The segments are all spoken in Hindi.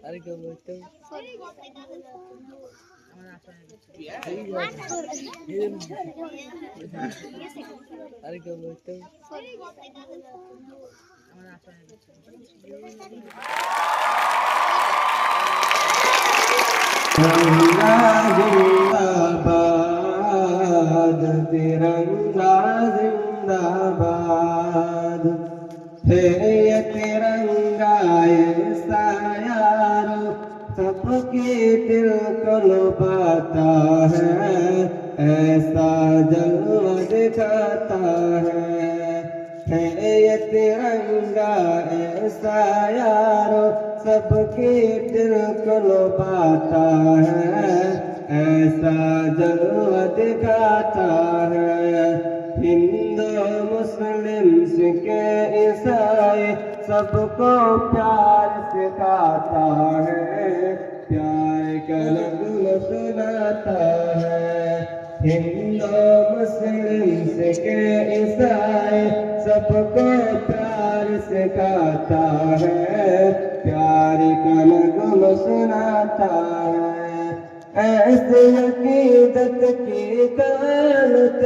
अरे क्या बोलते हो? अरे क्या बोलते हो? तिरंगा जिंदाबाद, तिरंगा जिंदाबाद है ये तिरंगा ऐसा यारो सबके दिल को लुभाता है, ऐसा जलवा दिखाता है ये तिरंगा ऐसा यारो सबके दिल को लुभाता है, ऐसा जलवा दिखाता है। हिंदू मुस्लिम सिख ईसाई सबको प्यार सिखाता है, प्यार का नगमा सुनाता है। हिंदू मुस्लिम सिख ईसाई सबको प्यार सिखाता है, प्यार का नगमा सुनाता है। ऐसे अकीदत की दौलत,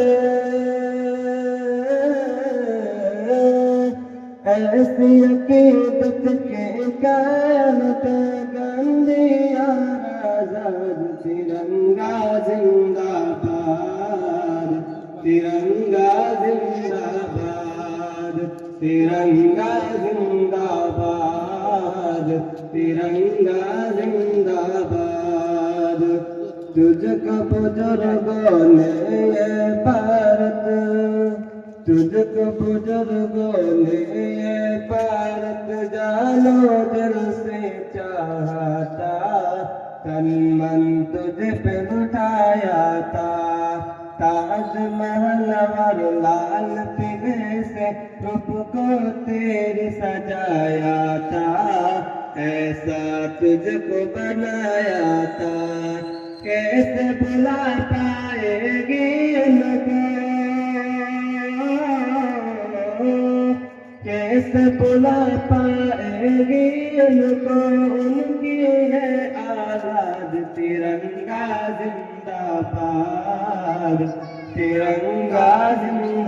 ऐसी अकीदत के कानत गांधी और आजाद तिरंगा जिंदाबाद, तिरंगा जिंदाबाद, तिरंगा जिंदाबाद, तिरंगा जिंदाबाद। तुझको बुजुर्गों ने ये भारत, तुझको बुजुर्गों ने ये भारत जानो दिल से चाहता, तन मन तुझ पे लुटाया था। ताजमहल और लाल किले से रूप को तेरी सजाया था, ऐसा तुझको बनाया था। कैसे भुला पाएगी उनको, कैसे भुला पाएगी उनको, उनकी है आजाद तिरंगा जिंदाबाद, तिरंगा जिंदाबाद।